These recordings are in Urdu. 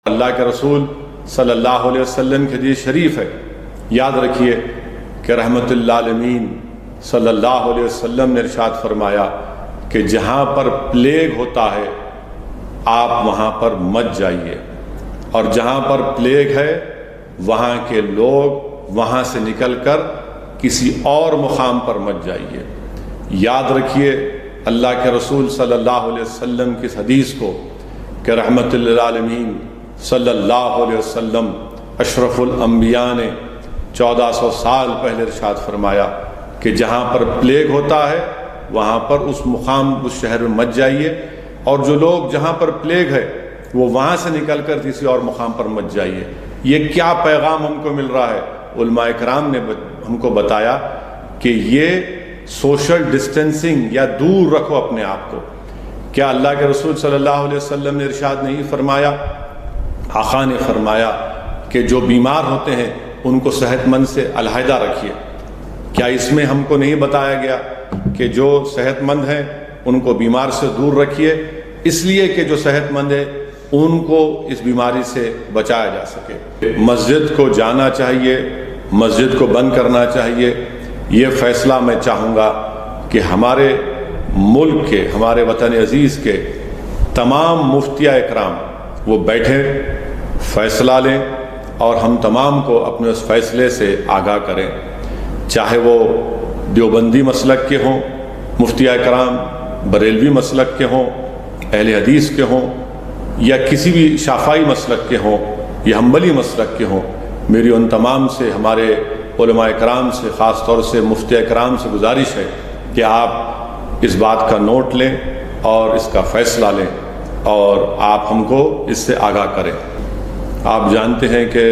اللہ کے رسول صلی اللہ علیہ وسلم کی حدیث شریف ہے، یاد رکھیے کہ رحمت للعالمین صلی اللہ علیہ وسلم نے ارشاد فرمایا کہ جہاں پر پلیگ ہوتا ہے آپ وہاں پر مت جائیے، اور جہاں پر پلیگ ہے وہاں کے لوگ وہاں سے نکل کر کسی اور مقام پر مت جائیے۔ یاد رکھیے اللہ کے رسول صلی اللہ علیہ وسلم کی اس حدیث کو کہ رحمت للعالمین صلی اللہ علیہ وسلم اشرف الانبیاء نے 1400 سال پہلے ارشاد فرمایا کہ جہاں پر پلیگ ہوتا ہے وہاں پر اس مقام اس شہر میں مت جائیے، اور جو لوگ جہاں پر پلیگ ہے وہ وہاں سے نکل کر کسی اور مقام پر مت جائیے۔ یہ کیا پیغام ہم کو مل رہا ہے؟ علماء کرام نے ہم کو بتایا کہ یہ سوشل ڈسٹینسنگ یا دور رکھو اپنے آپ کو۔ کیا اللہ کے رسول صلی اللہ علیہ وسلم نے ارشاد نہیں فرمایا، آقا نے فرمایا کہ جو بیمار ہوتے ہیں ان کو صحت مند سے علیحدہ رکھیے؟ کیا اس میں ہم کو نہیں بتایا گیا کہ جو صحت مند ہیں ان کو بیمار سے دور رکھیے، اس لیے کہ جو صحت مند ہے ان کو اس بیماری سے بچایا جا سکے؟ مسجد کو جانا چاہیے، مسجد کو بند کرنا چاہیے، یہ فیصلہ میں چاہوں گا کہ ہمارے ملک کے، ہمارے وطن عزیز کے تمام مفتیاء اکرام وہ بیٹھیں، فیصلہ لیں، اور ہم تمام کو اپنے اس فیصلے سے آگاہ کریں، چاہے وہ دیوبندی مسلک کے ہوں مفتیاء اکرام، بریلوی مسلک کے ہوں، اہل حدیث کے ہوں، یا کسی بھی شافعی مسلک کے ہوں یا حنبلی مسلک کے ہوں۔ میری ان تمام سے، ہمارے علماء اکرام سے، خاص طور سے مفتیاء اکرام سے گزارش ہے کہ آپ اس بات کا نوٹ لیں اور اس کا فیصلہ لیں اور آپ ہم کو اس سے آگاہ کریں۔ آپ جانتے ہیں کہ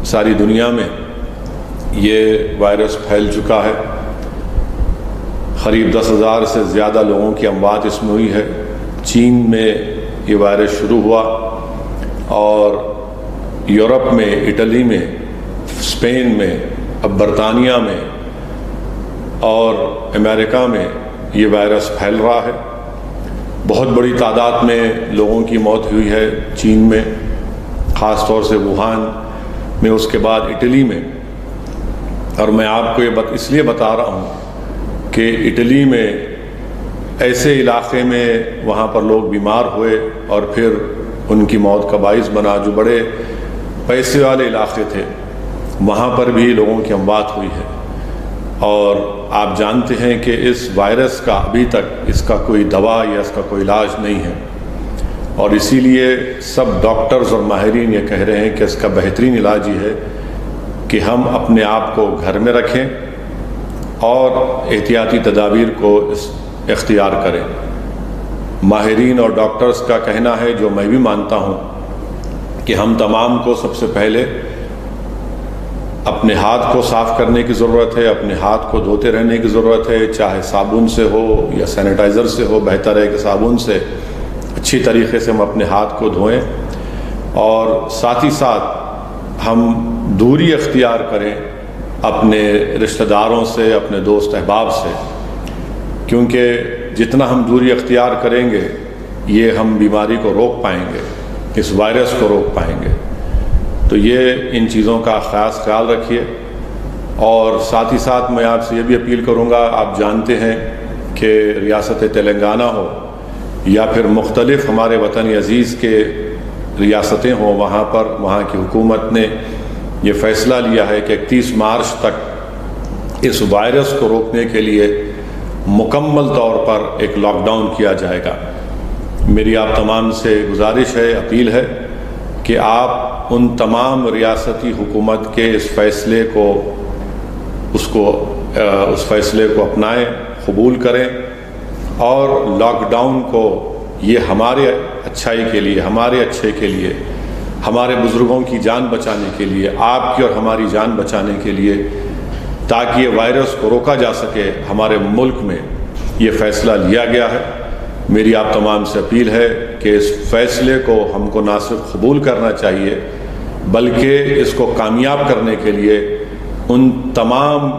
ساری دنیا میں یہ وائرس پھیل چکا ہے، قریب 10,000 سے زیادہ لوگوں کی اموات اس میں ہوئی ہے۔ چین میں یہ وائرس شروع ہوا اور یورپ میں، اٹلی میں، اسپین میں، اب برطانیہ میں اور امریکہ میں یہ وائرس پھیل رہا ہے۔ بہت بڑی تعداد میں لوگوں کی موت ہوئی ہے چین میں، خاص طور سے ووہان میں، اس کے بعد اٹلی میں۔ اور میں آپ کو یہ اس لیے بتا رہا ہوں کہ اٹلی میں ایسے علاقے میں وہاں پر لوگ بیمار ہوئے اور پھر ان کی موت کا باعث بنا، جو بڑے پیسے والے علاقے تھے وہاں پر بھی لوگوں کی اموات ہوئی ہے۔ اور آپ جانتے ہیں کہ اس وائرس کا ابھی تک اس کا کوئی دوا یا اس کا کوئی علاج نہیں ہے، اور اسی لیے سب ڈاکٹرز اور ماہرین یہ کہہ رہے ہیں کہ اس کا بہترین علاج یہ ہے کہ ہم اپنے آپ کو گھر میں رکھیں اور احتیاطی تدابیر کو اختیار کریں۔ ماہرین اور ڈاکٹرز کا کہنا ہے، جو میں بھی مانتا ہوں، کہ ہم تمام کو سب سے پہلے اپنے ہاتھ کو صاف کرنے کی ضرورت ہے، اپنے ہاتھ کو دھوتے رہنے کی ضرورت ہے، چاہے صابن سے ہو یا سینیٹائزر سے ہو، بہتر ہے کہ صابن سے اچھی طریقے سے ہم اپنے ہاتھ کو دھوئیں، اور ساتھ ہی ساتھ ہم دوری اختیار کریں اپنے رشتہ داروں سے، اپنے دوست احباب سے، کیونکہ جتنا ہم دوری اختیار کریں گے یہ ہم بیماری کو روک پائیں گے، اس وائرس کو روک پائیں گے۔ تو یہ ان چیزوں کا خاص خیال رکھیے، اور ساتھ ہی ساتھ میں آپ سے یہ بھی اپیل کروں گا، آپ جانتے ہیں کہ ریاست تلنگانہ ہو یا پھر مختلف ہمارے وطن عزیز کے ریاستیں ہوں، وہاں کی حکومت نے یہ فیصلہ لیا ہے کہ 31 مارچ تک اس وائرس کو روکنے کے لیے مکمل طور پر ایک لاک ڈاؤن کیا جائے گا۔ میری آپ تمام سے گزارش ہے، اپیل ہے کہ آپ ان تمام ریاستی حکومت کے اس فیصلے کو اس فیصلے کو اپنائیں، قبول کریں، اور لاک ڈاؤن کو یہ ہمارے اچھائی کے لیے، ہمارے اچھے کے لیے، ہمارے بزرگوں کی جان بچانے کے لیے، آپ کی اور ہماری جان بچانے کے لیے، تاکہ یہ وائرس کو روکا جا سکے، ہمارے ملک میں یہ فیصلہ لیا گیا ہے۔ میری آپ تمام سے اپیل ہے کہ اس فیصلے کو ہم کو نہ صرف قبول کرنا چاہیے بلکہ اس کو کامیاب کرنے کے لیے ان تمام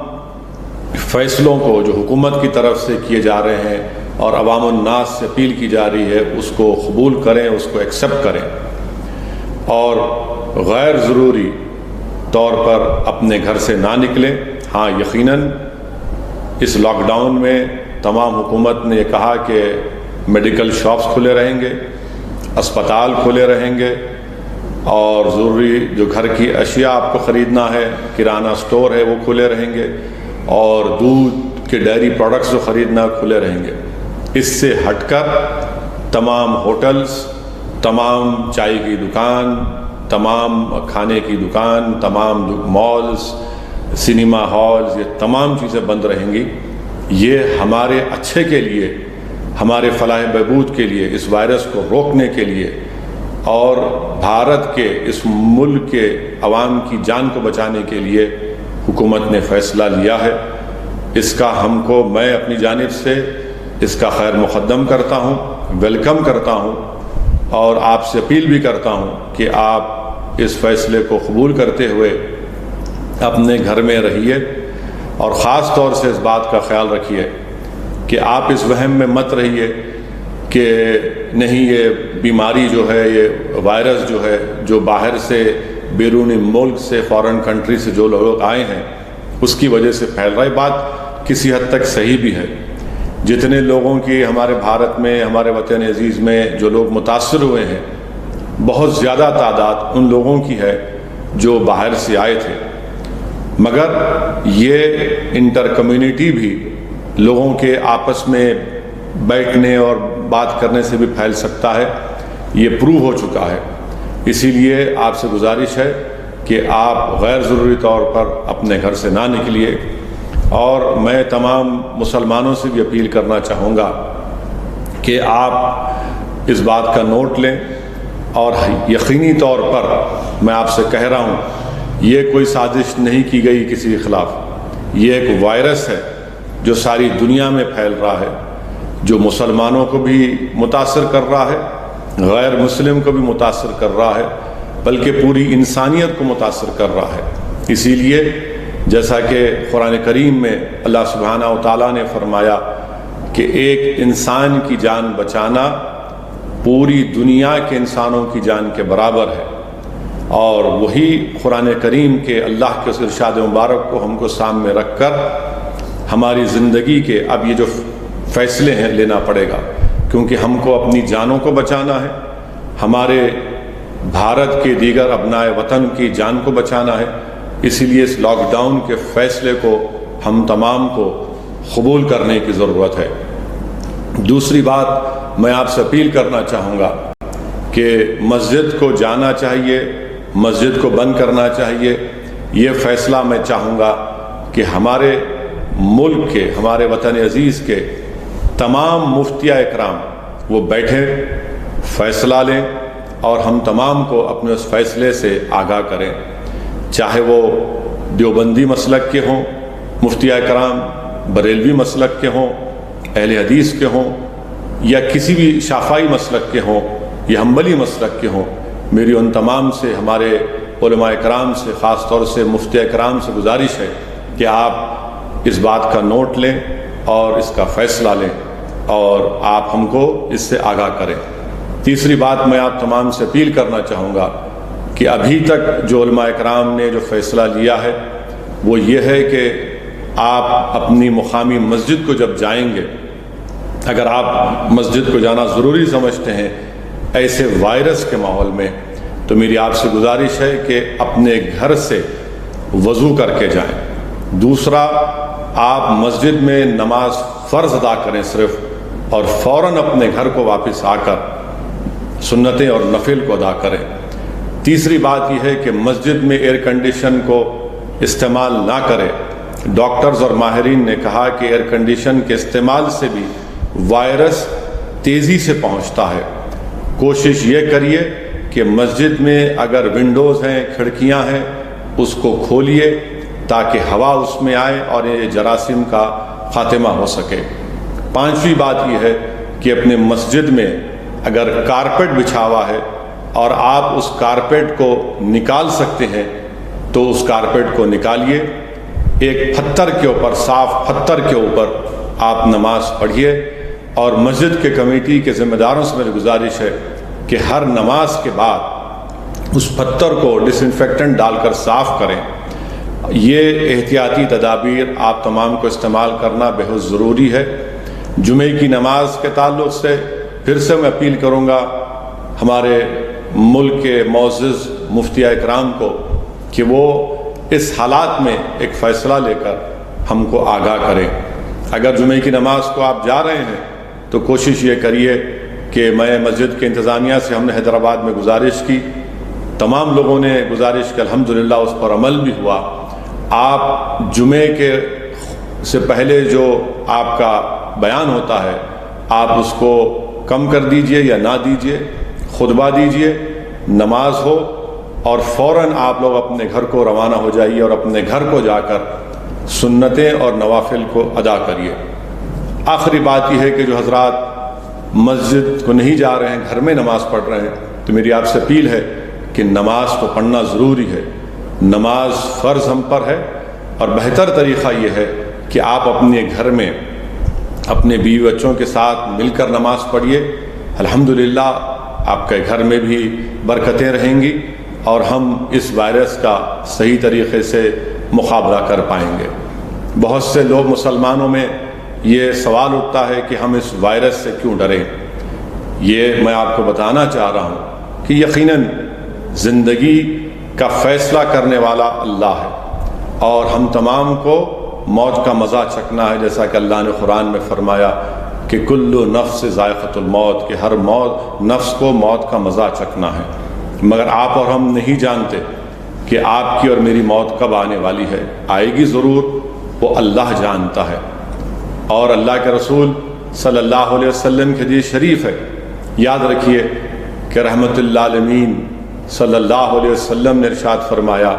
فیصلوں کو جو حکومت کی طرف سے کیے جا رہے ہیں اور عوام الناس سے اپیل کی جا رہی ہے اس کو قبول کریں، اس کو ایکسیپٹ کریں۔ اور غیر ضروری طور پر اپنے گھر سے نہ نکلیں۔ ہاں یقیناً اس لاک ڈاؤن میں تمام حکومت نے یہ کہا کہ میڈیکل شاپس کھلے رہیں گے، اسپتال کھلے رہیں گے، اور ضروری جو گھر کی اشیاء آپ کو خریدنا ہے، کرانہ سٹور ہے وہ کھلے رہیں گے، اور دودھ کے ڈیری پروڈکٹس جو خریدنا کھلے رہیں گے۔ اس سے ہٹ کر تمام ہوٹلز، تمام چائے کی دکان، تمام کھانے کی دکان، تمام مالز، سنیما ہالز، یہ تمام چیزیں بند رہیں گی۔ یہ ہمارے اچھے کے لیے، ہمارے فلاح بہبود کے لیے، اس وائرس کو روکنے کے لیے، اور بھارت کے اس ملک کے عوام کی جان کو بچانے کے لیے حکومت نے فیصلہ لیا ہے۔ اس کا میں اپنی جانب سے اس کا خیر مقدم کرتا ہوں، ویلکم کرتا ہوں، اور آپ سے اپیل بھی کرتا ہوں کہ آپ اس فیصلے کو قبول کرتے ہوئے اپنے گھر میں رہیے، اور خاص طور سے اس بات کا خیال رکھیے کہ آپ اس وہم میں مت رہیے کہ نہیں یہ بیماری جو ہے، یہ وائرس جو ہے، جو باہر سے بیرونی ملک سے، فارن کنٹری سے جو لوگ آئے ہیں اس کی وجہ سے پھیل رہا ہے۔ بات کسی حد تک صحیح بھی ہے۔ جتنے لوگوں کی ہمارے بھارت میں، ہمارے وطن عزیز میں جو لوگ متاثر ہوئے ہیں، بہت زیادہ تعداد ان لوگوں کی ہے جو باہر سے آئے تھے، مگر یہ انٹر کمیونٹی بھی لوگوں کے آپس میں بیٹھنے اور بات کرنے سے بھی پھیل سکتا ہے، یہ پروو ہو چکا ہے۔ اسی لیے آپ سے گزارش ہے کہ آپ غیر ضروری طور پر اپنے گھر سے نہ نکلیے، اور میں تمام مسلمانوں سے بھی اپیل کرنا چاہوں گا کہ آپ اس بات کا نوٹ لیں، اور یقینی طور پر میں آپ سے کہہ رہا ہوں یہ کوئی سازش نہیں کی گئی کسی کے خلاف، یہ ایک وائرس ہے جو ساری دنیا میں پھیل رہا ہے، جو مسلمانوں کو بھی متاثر کر رہا ہے، غیر مسلم کو بھی متاثر کر رہا ہے، بلکہ پوری انسانیت کو متاثر کر رہا ہے۔ اسی لیے جیسا کہ قرآن کریم میں اللہ سبحانہ و تعالیٰ نے فرمایا کہ ایک انسان کی جان بچانا پوری دنیا کے انسانوں کی جان کے برابر ہے، اور وہی قرآن کریم کے اللہ کے اس ارشاد مبارک کو ہم کو سامنے رکھ کر ہماری زندگی کے اب یہ جو فیصلے ہیں لینا پڑے گا، کیونکہ ہم کو اپنی جانوں کو بچانا ہے، ہمارے بھارت کے دیگر ابنائے وطن کی جان کو بچانا ہے۔ اسی لیے اس لاک ڈاؤن کے فیصلے کو ہم تمام کو قبول کرنے کی ضرورت ہے۔ دوسری بات میں آپ سے اپیل کرنا چاہوں گا کہ مسجد کو جانا چاہیے، مسجد کو بند کرنا چاہیے۔ یہ فیصلہ میں چاہوں گا کہ ہمارے ملک کے، ہمارے وطن عزیز کے تمام مفتیاء اکرام وہ بیٹھیں، فیصلہ لیں، اور ہم تمام کو اپنے اس فیصلے سے آگاہ کریں، چاہے وہ دیوبندی مسلک کے ہوں مفتیاء اکرام، بریلوی مسلک کے ہوں، اہل حدیث کے ہوں، یا کسی بھی شافعی مسلک کے ہوں یا حنبلی مسلک کے ہوں۔ میری ان تمام سے، ہمارے علماء اکرام سے، خاص طور سے مفتی اکرام سے گزارش ہے کہ آپ اس بات کا نوٹ لیں اور اس کا فیصلہ لیں، اور آپ ہم کو اس سے آگاہ کریں۔ تیسری بات میں آپ تمام سے اپیل کرنا چاہوں گا کہ ابھی تک جو علماء اکرام نے جو فیصلہ لیا ہے وہ یہ ہے کہ آپ اپنی مقامی مسجد کو جب جائیں گے، اگر آپ مسجد کو جانا ضروری سمجھتے ہیں ایسے وائرس کے ماحول میں، تو میری آپ سے گزارش ہے کہ اپنے گھر سے وضو کر کے جائیں۔ دوسرا، آپ مسجد میں نماز فرض ادا کریں صرف، اور فوراً اپنے گھر کو واپس آ کر سنتیں اور نفل کو ادا کریں۔ تیسری بات یہ ہے کہ مسجد میں ایئر کنڈیشن کو استعمال نہ کریں۔ ڈاکٹرز اور ماہرین نے کہا کہ ایئر کنڈیشن کے استعمال سے بھی وائرس تیزی سے پہنچتا ہے۔ کوشش یہ کریے کہ مسجد میں اگر ونڈوز ہیں، کھڑکیاں ہیں، اس کو کھولیے تاکہ ہوا اس میں آئے اور یہ جراثیم کا خاتمہ ہو سکے۔ پانچویں بات یہ ہے کہ اپنے مسجد میں اگر کارپیٹ بچھا ہوا ہے اور آپ اس کارپیٹ کو نکال سکتے ہیں تو اس کارپیٹ کو نکالیے، ایک پتھر کے اوپر، صاف پتھر کے اوپر آپ نماز پڑھیے۔ اور مسجد کے کمیٹی کے ذمہ داروں سے میری گزارش ہے کہ ہر نماز کے بعد اس پتھر کو ڈس انفیکٹنٹ ڈال کر صاف کریں۔ یہ احتیاطی تدابیر آپ تمام کو استعمال کرنا بہت ضروری ہے۔ جمعے کی نماز کے تعلق سے پھر سے میں اپیل کروں گا ہمارے ملک کے معزز مفتیہ اکرام کو کہ وہ اس حالات میں ایک فیصلہ لے کر ہم کو آگاہ کریں۔ اگر جمعے کی نماز کو آپ جا رہے ہیں تو کوشش یہ کریے کہ میں مسجد کے انتظامیہ سے ہم نے حیدرآباد میں گزارش کی، تمام لوگوں نے گزارش کی، الحمدللہ اس پر عمل بھی ہوا۔ آپ جمعے کے سے پہلے جو آپ کا بیان ہوتا ہے آپ اس کو کم کر دیجئے یا نہ دیجئے، خطبہ دیجئے، نماز ہو اور فوراً آپ لوگ اپنے گھر کو روانہ ہو جائیے اور اپنے گھر کو جا کر سنتیں اور نوافل کو ادا کریے۔ آخری بات یہ ہے کہ جو حضرات مسجد کو نہیں جا رہے ہیں، گھر میں نماز پڑھ رہے ہیں، تو میری آپ سے اپیل ہے کہ نماز تو پڑھنا ضروری ہے، نماز فرض ہم پر ہے، اور بہتر طریقہ یہ ہے کہ آپ اپنے گھر میں اپنے بیوی بچوں کے ساتھ مل کر نماز پڑھیے۔ الحمدللہ آپ کے گھر میں بھی برکتیں رہیں گی اور ہم اس وائرس کا صحیح طریقے سے مقابلہ کر پائیں گے۔ بہت سے لوگ مسلمانوں میں یہ سوال اٹھتا ہے کہ ہم اس وائرس سے کیوں ڈریں۔ یہ میں آپ کو بتانا چاہ رہا ہوں کہ یقیناً زندگی کا فیصلہ کرنے والا اللہ ہے اور ہم تمام کو موت کا مزہ چکھنا ہے، جیسا کہ اللہ نے قرآن میں فرمایا کہ کل نفس ذائقۃ الموت، کہ ہر نفس کو موت کا مزہ چکھنا ہے، مگر آپ اور ہم نہیں جانتے کہ آپ کی اور میری موت کب آنے والی ہے۔ آئے گی ضرور، وہ اللہ جانتا ہے۔ اور اللہ کے رسول صلی اللہ علیہ وسلم کی حدیث شریف ہے، یاد رکھیے کہ رحمت للعالمین صلی اللہ علیہ وسلم نے ارشاد فرمایا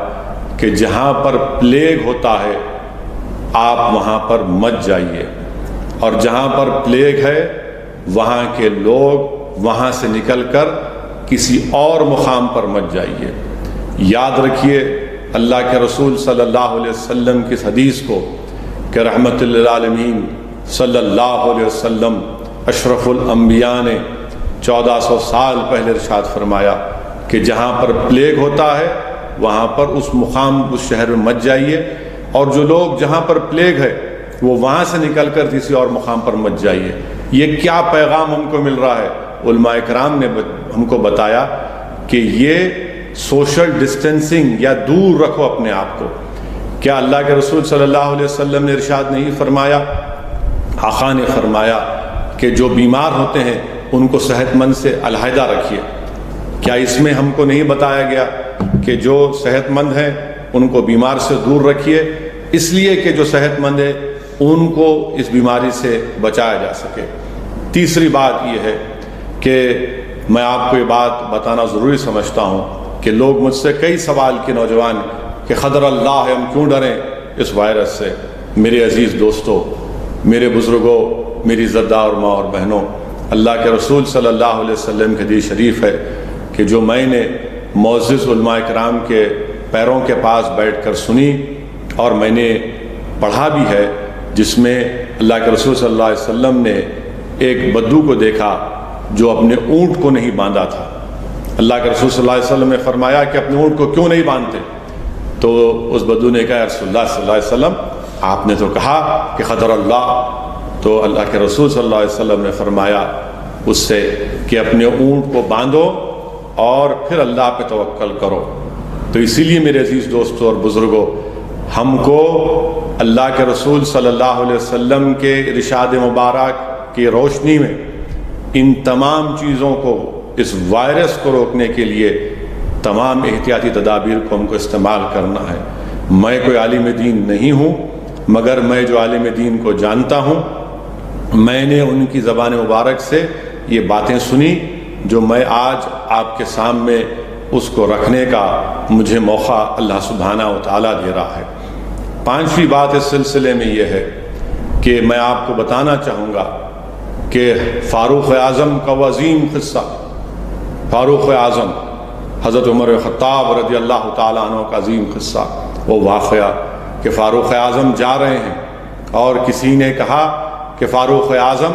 کہ جہاں پر پلیگ ہوتا ہے آپ وہاں پر مت جائیے، اور جہاں پر پلیگ ہے وہاں کے لوگ وہاں سے نکل کر کسی اور مقام پر مت جائیے۔ یاد رکھیے اللہ کے رسول صلی اللہ علیہ وسلم کی اس حدیث کو کہ رحمت للعالمین صلی اللہ علیہ وسلم اشرف الانبیاء نے 1400 سال پہلے ارشاد فرمایا کہ جہاں پر پلیگ ہوتا ہے وہاں پر اس مقام اس شہر میں مت جائیے، اور جو لوگ جہاں پر پلیگ ہے وہ وہاں سے نکل کر کسی اور مقام پر مت جائیے۔ یہ کیا پیغام ہم کو مل رہا ہے؟ علماء کرام نے ہم کو بتایا کہ یہ سوشل ڈسٹینسنگ یا دور رکھو اپنے آپ کو۔ کیا اللہ کے رسول صلی اللہ علیہ وسلم نے ارشاد نہیں فرمایا، آقا نے فرمایا کہ جو بیمار ہوتے ہیں ان کو صحت مند سے علیحدہ رکھیے؟ کیا اس میں ہم کو نہیں بتایا گیا کہ جو صحت مند ہیں ان کو بیمار سے دور رکھیے، اس لیے کہ جو صحت مند ہے ان کو اس بیماری سے بچایا جا سکے؟ تیسری بات یہ ہے کہ میں آپ کو یہ بات بتانا ضروری سمجھتا ہوں کہ لوگ مجھ سے کئی سوال کے نوجوان کہ خضر اللہ ہے، ہم کیوں ڈریں اس وائرس سے؟ میرے عزیز دوستو، میرے بزرگوں، میری زدہ اور ماں اور بہنوں، اللہ کے رسول صلی اللہ علیہ وسلم کی حدیث شریف ہے کہ جو میں نے معزز علماء کرام کے پیروں کے پاس بیٹھ کر سنی اور میں نے پڑھا بھی ہے، جس میں اللہ کے رسول صلی اللہ علیہ وسلم نے ایک بدو کو دیکھا جو اپنے اونٹ کو نہیں باندھا تھا۔ اللہ کے رسول صلی اللہ علیہ وسلم نے فرمایا کہ اپنے اونٹ کو کیوں نہیں باندھتے؟ تو اس بدو نے کہا رسول اللہ صلی اللہ علیہ وسلم آپ نے تو کہا کہ خضر اللہ، تو اللہ کے رسول صلی اللہ علیہ وسلم نے فرمایا اس سے کہ اپنے اونٹ کو باندھو اور پھر اللہ پہ توکل کرو۔ تو اسی لیے میرے عزیز دوستوں اور بزرگوں، ہم کو اللہ کے رسول صلی اللہ علیہ وسلم کے ارشاد مبارک کی روشنی میں ان تمام چیزوں کو، اس وائرس کو روکنے کے لیے تمام احتیاطی تدابیر کو ہم کو استعمال کرنا ہے۔ میں کوئی عالم دین نہیں ہوں، مگر میں جو عالم دین کو جانتا ہوں، میں نے ان کی زبان مبارک سے یہ باتیں سنی جو میں آج آپ کے سامنے اس کو رکھنے کا مجھے موقع اللہ سبحانہ و تعالیٰ دے رہا ہے۔ پانچویں بات اس سلسلے میں یہ ہے کہ میں آپ کو بتانا چاہوں گا کہ فاروق اعظم کا وہ عظیم قصہ، فاروق اعظم حضرت عمر خطاب رضی اللہ تعالیٰ عنہ کا عظیم قصہ، وہ واقعہ کہ فاروق اعظم جا رہے ہیں اور کسی نے کہا کہ فاروق اعظم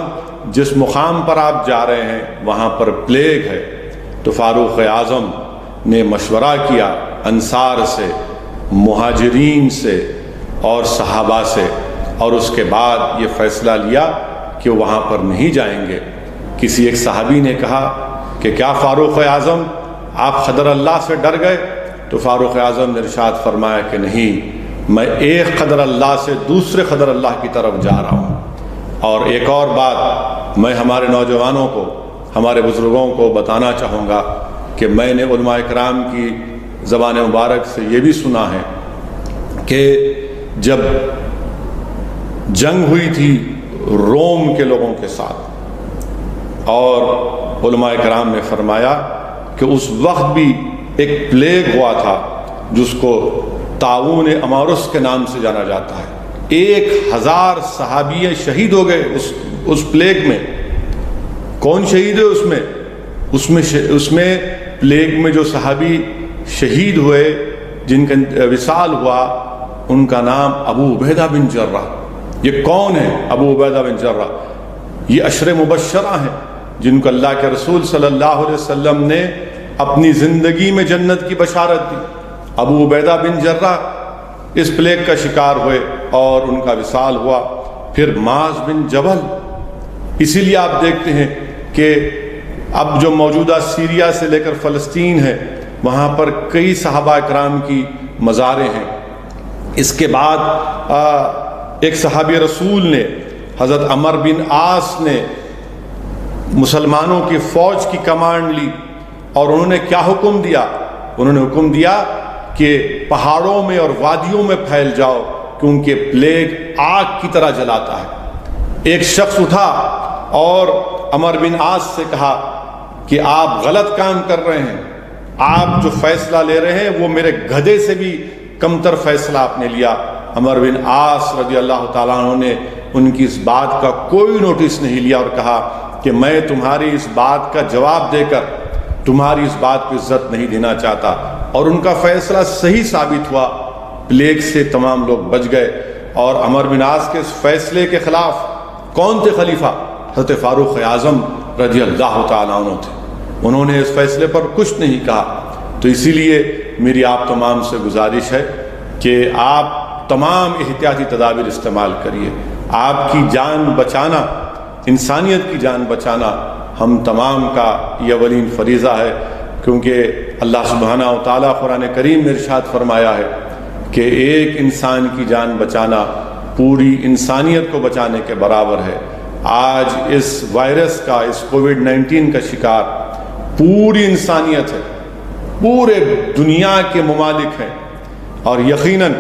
جس مقام پر آپ جا رہے ہیں وہاں پر پلیگ ہے، تو فاروق اعظم نے مشورہ کیا انصار سے، مہاجرین سے اور صحابہ سے، اور اس کے بعد یہ فیصلہ لیا کہ وہاں پر نہیں جائیں گے۔ کسی ایک صحابی نے کہا کہ کیا فاروق اعظم آپ خدر اللہ سے ڈر گئے؟ تو فاروق اعظم نے ارشاد فرمایا کہ نہیں، میں ایک قدر اللہ سے دوسرے قدر اللہ کی طرف جا رہا ہوں۔ اور ایک اور بات میں ہمارے نوجوانوں کو، ہمارے بزرگوں کو بتانا چاہوں گا کہ میں نے علماء کرام کی زبان مبارک سے یہ بھی سنا ہے کہ جب جنگ ہوئی تھی روم کے لوگوں کے ساتھ، اور علماء کرام نے فرمایا کہ اس وقت بھی ایک پلیگ ہوا تھا جس کو طاعون امارس کے نام سے جانا جاتا ہے۔ 1000 صحابی شہید ہو گئے اس پلیگ میں۔ کون شہید ہے اس میں پلیگ میں جو صحابی شہید ہوئے، جن کا وصال ہوا، ان کا نام ابو عبیدہ بن جرہ۔ یہ کون ہے ابو عبیدہ بن جرہ؟ یہ عشر مبشرہ ہیں جن کو اللہ کے رسول صلی اللہ علیہ وسلم نے اپنی زندگی میں جنت کی بشارت دی۔ ابو عبیدہ بن جرہ اس پلیگ کا شکار ہوئے اور ان کا وصال ہوا۔ پھر معاذ بن جبل، اسی لیے آپ دیکھتے ہیں کہ اب جو موجودہ سیریا سے لے کر فلسطین ہے، وہاں پر کئی صحابہ کرام کی مزاریں ہیں۔ اس کے بعد ایک صحابی رسول نے، حضرت عمر بن عاص نے مسلمانوں کی فوج کی کمانڈ لی، اور انہوں نے کیا حکم دیا؟ انہوں نے حکم دیا کہ پہاڑوں میں اور وادیوں میں پھیل جاؤ، کیونکہ پلیگ آگ کی طرح جلاتا ہے۔ ایک شخص اٹھا اور عمر بن عاص سے کہا کہ آپ غلط کام کر رہے ہیں، آپ جو فیصلہ لے رہے ہیں وہ میرے گدھے سے بھی کمتر فیصلہ آپ نے لیا۔ عمر بن عاص رضی اللہ تعالیٰ عنہ نے ان کی اس بات کا کوئی نوٹس نہیں لیا اور کہا کہ میں تمہاری اس بات کا جواب دے کر تمہاری اس بات کو عزت نہیں دینا چاہتا، اور ان کا فیصلہ صحیح ثابت ہوا۔ پلیگ سے تمام لوگ بچ گئے، اور عمر بن عاص کے اس فیصلے کے خلاف کون تھے خلیفہ؟ حضرت فاروق اعظم رضی اللہ تعالیٰ عنہ تھے۔ انہوں نے اس فیصلے پر کچھ نہیں کہا۔ تو اسی لیے میری آپ تمام سے گزارش ہے کہ آپ تمام احتیاطی تدابیر استعمال کریے۔ آپ کی جان بچانا، انسانیت کی جان بچانا ہم تمام کا یہ اولین فریضہ ہے، کیونکہ اللہ سبحانہ و تعالیٰ قرآن کریم میں ارشاد فرمایا ہے کہ ایک انسان کی جان بچانا پوری انسانیت کو بچانے کے برابر ہے۔ آج اس وائرس کا، اس کووڈ-19 کا شکار پوری انسانیت ہے، پورے دنیا کے ممالک ہیں، اور یقیناً